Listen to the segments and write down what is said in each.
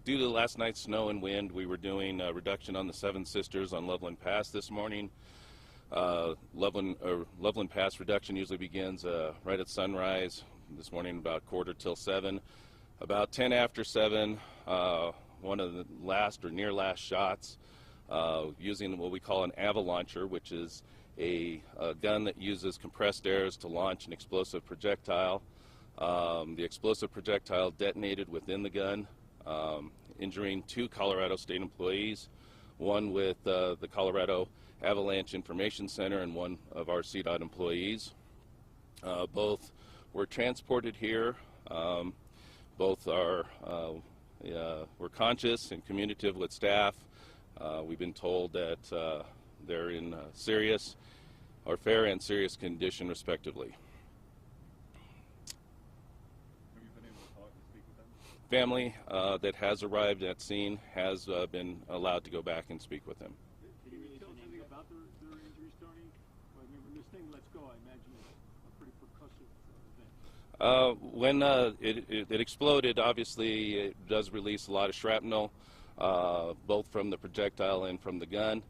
Due to last night's snow and wind, we were doing a reduction on the Seven Sisters on Loveland Pass this morning. Loveland Pass reduction usually begins right at sunrise. This morning about 6:45. About 10 after 7, one of the last or near last shots using what we call an Avalancher, which is a gun that uses compressed airs to launch an explosive projectile. The explosive projectile detonated within the gun, injuring 2 Colorado State employees, one with the Colorado Avalanche Information Center and one of our CDOT employees. Both were transported here. Both were conscious and communicative with staff. We've been told that they're in serious or fair and serious condition, respectively. Have you been able to talk and speak with them? Family that has arrived at scene has been allowed to go back and speak with them. Can you tell us anything about their injuries, Tony? I mean, when this thing lets go, I imagine it's a pretty percussive event. When it exploded, obviously it does release a lot of shrapnel, both from the projectile and from the gun.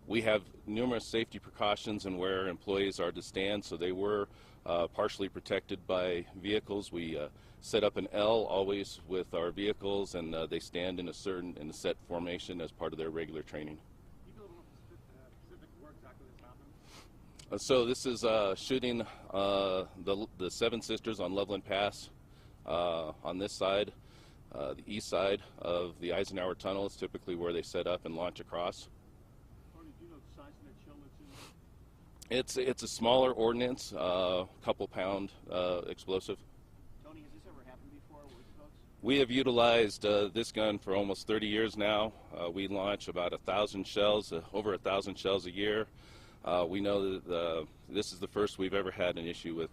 We have numerous safety precautions and where employees are to stand, so they were partially protected by vehicles. We set up an L always with our vehicles, and they stand in a set formation as part of their regular training. Can you go a little specific where exactly this happened? So this is shooting the Seven Sisters on Loveland Pass on this side. The east side of the Eisenhower Tunnel is typically where they set up and launch across. Tony, do you know the size of that shell that's in there? It's a smaller ordnance, couple pound explosive. Tony, has this ever happened before with folks? We have utilized this gun for almost 30 years now. We launch about 1,000 shells, over 1,000 shells a year. We know that this is the first we've ever had an issue with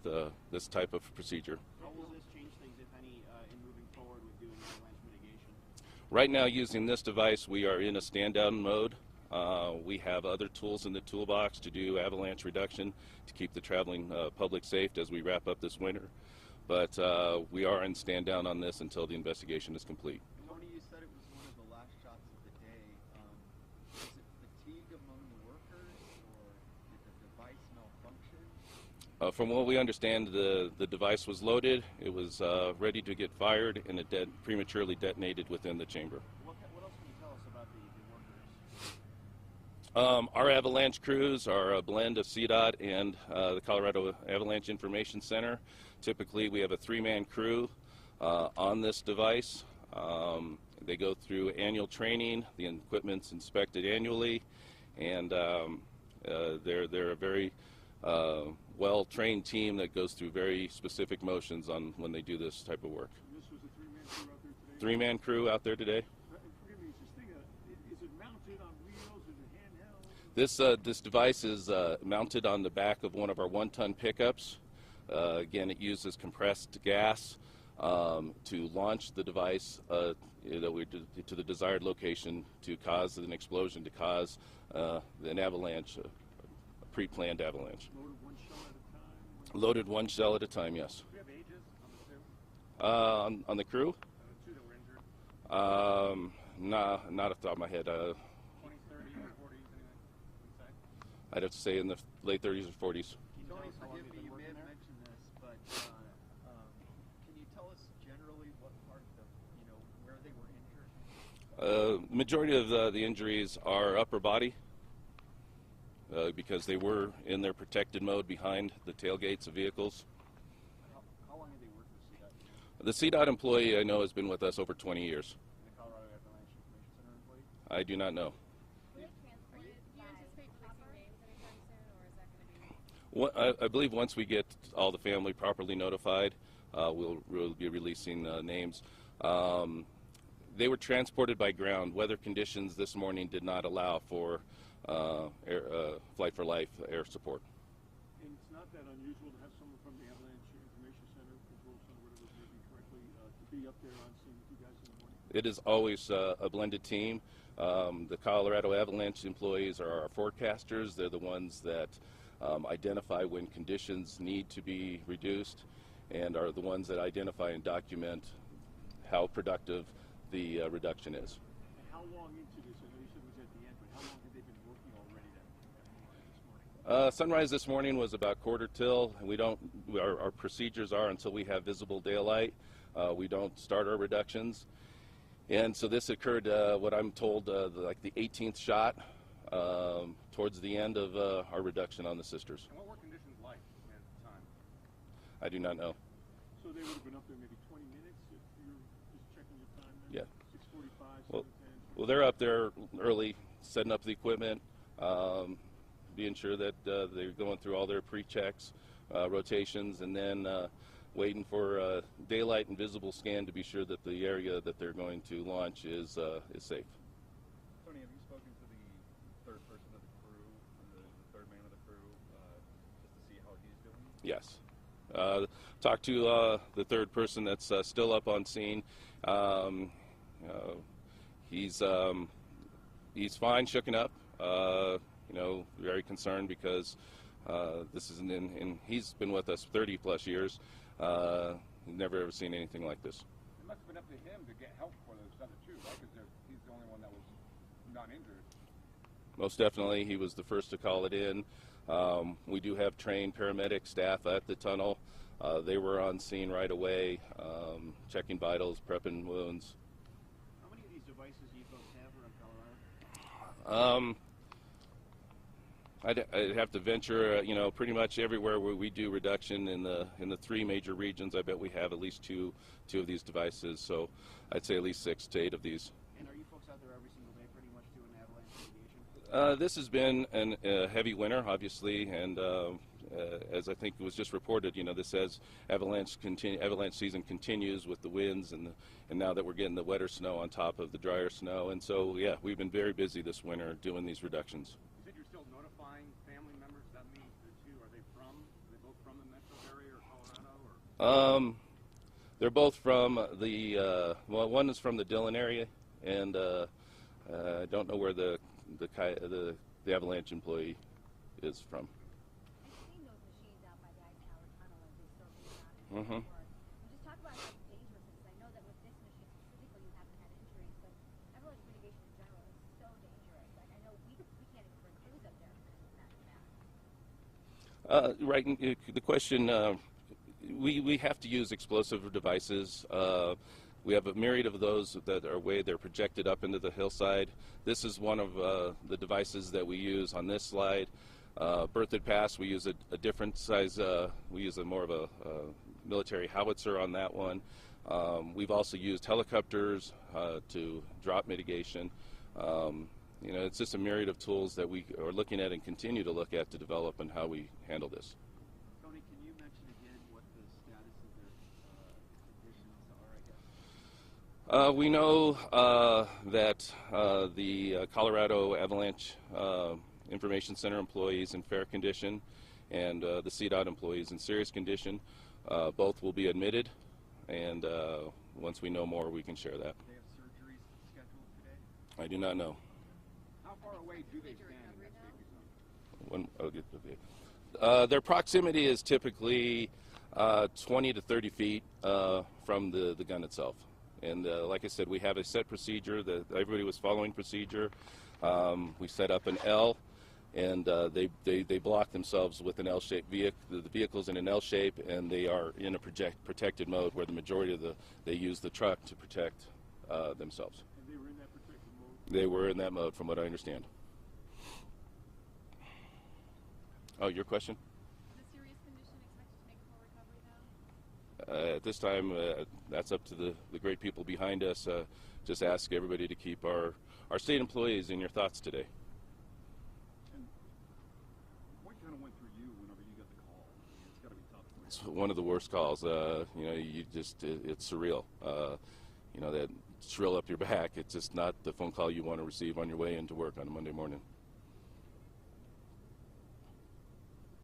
this type of procedure. How will this change things, if any, in moving forward with doing avalanche mitigation? Right now, using this device, we are in a stand-down mode. We have other tools in the toolbox to do avalanche reduction to keep the traveling public safe as we wrap up this winter. But we are in stand-down on this until the investigation is complete. Tony, you said it was one of the last shots of the day. Was it fatigue among the workers, or did the device malfunction? From what we understand, the device was loaded, it was ready to get fired, and it prematurely detonated within the chamber. What else can you tell us about the workers? Our avalanche crews are a blend of CDOT and the Colorado Avalanche Information Center. Typically, we have a 3-man crew on this device. They go through annual training. The equipment's inspected annually, and they're a very well-trained team that goes through very specific motions on when they do this type of work. And this was a 3-man 3-man crew out there today? crew out there today. Forgive me, is it mounted on wheels? Is it handheld? This device is mounted on the back of one of our 1-ton pickups. Again, it uses compressed gas to launch the device to the desired location to cause an explosion, to cause an avalanche, a pre-planned avalanche. Loaded one shell at a time? Loaded 1 shell at a time, yes. Do we have ages on the two? On the crew? The 2 that were injured? Nah, not off the top of my head. 20s, 30s, 40s, anything inside? I'd have to say in the late 30s or 40s. Tony, forgive me, you may have mentioned this, but can you tell us generally what part of, where they were injured? Majority of the injuries are upper body because they were in their protected mode behind the tailgates of vehicles. How long have they worked for CDOT? The CDOT employee I know has been with us over 20 years. And the Colorado Avalanche Information Center employee? I do not know. Do you anticipate releasing names anytime soon, or is that going to be? I believe once we get all the family properly notified, we'll be releasing names. They were transported by ground. Weather conditions this morning did not allow for Flight for Life air support. And it's not that unusual to have someone from the Avalanche Information Center, Control Center, whatever it may be correctly, to be up there on scene with you guys in the morning? It is always a blended team. The Colorado Avalanche employees are our forecasters. They're the ones that identify when conditions need to be reduced, and are the ones that identify and document how productive the reduction is. And how long into this? I know you said it was at the end, but how long have they been working already this morning? Sunrise this morning was about quarter till, and we don't. Our procedures are until we have visible daylight, we don't start our reductions. And so this occurred, what I'm told, like the 18th shot, towards the end of our reduction on the sisters. And what were conditions like at the time? I do not know. So they would have been up there maybe 20 minutes if you're just checking your time then? Yeah. 6:45, Well, 7:10. well, they're up there early, setting up the equipment, being sure that they're going through all their pre-checks, rotations, and then waiting for daylight and visible scan to be sure that the area that they're going to launch is safe. Tony, have you spoken to the third person of the crew, the third man of the crew, just to see how he's doing? Yes. Talked to the third person that's still up on scene. He's fine, shooken up. Very concerned because this isn't in. He's been with us 30 plus years. He's never ever seen anything like this. It must have been up to him to get help for those other two, right? Because he's the only one that was not injured. Most definitely, he was the first to call it in. We do have trained paramedic staff at the tunnel. They were on scene right away, checking vitals, prepping wounds. How many of these devices do you folks have around Colorado? I'd have to venture, pretty much everywhere where we do reduction in the three major regions. I bet we have at least two of these devices. So I'd say at least 6 to 8 of these. And are you folks out there every single day pretty much doing avalanche mitigation? This has been a heavy winter, obviously, and as I think it was just reported, this says avalanche season continues with the winds and now that we're getting the wetter snow on top of the drier snow, and so yeah, we've been very busy this winter doing these reductions. You said you're still notifying family members. Does that mean are they both from the metro area or Colorado? Or? They're both from the one is from the Dillon area, and I don't know where the Avalanche employee is from. I've seen those machines out by the Eisenhower Tunnel as they circle around and work. And just talk about how dangerous it is. I know that with this machine specifically you haven't had injuries, but avalanche mitigation in general is so dangerous. Like I know we can't even bring crews up there because it's that bad. Right. The question, we have to use explosive devices. We have a myriad of those that are they're projected up into the hillside. This is one of the devices that we use on this slide. Loveland Pass, we use a different size, we use more of a military howitzer on that one. We've also used helicopters to drop mitigation. It's just a myriad of tools that we are looking at and continue to look at to develop and how we handle this. Tony, can you mention again what the status of their conditions are, I guess? We know that the Colorado Avalanche Information Center employees in fair condition and the CDOT employees in serious condition. Both will be admitted, and once we know more, we can share that. Do they have surgeries scheduled today? I do not know. How far away do they stand in that safety zone? When I'll get the their proximity is typically 20 to 30 feet from the gun itself. And like I said, we have a set procedure that everybody was following procedure. We set up an L, and they block themselves with an L-shaped vehicle. The vehicle's in an L shape, and they are in a protected mode where the majority of they use the truck to protect themselves. And they were in that protected mode? They were in that mode, from what I understand. Oh, your question? Is a serious condition expected to make full recovery though? At this time, that's up to the great people behind us. Just ask everybody to keep our state employees in your thoughts today. And what kind of went through you whenever you got the call? I mean, it's got to be tough for you. It's one of the worst calls. It's surreal. That shrill up your back. It's just not the phone call you want to receive on your way into work on a Monday morning.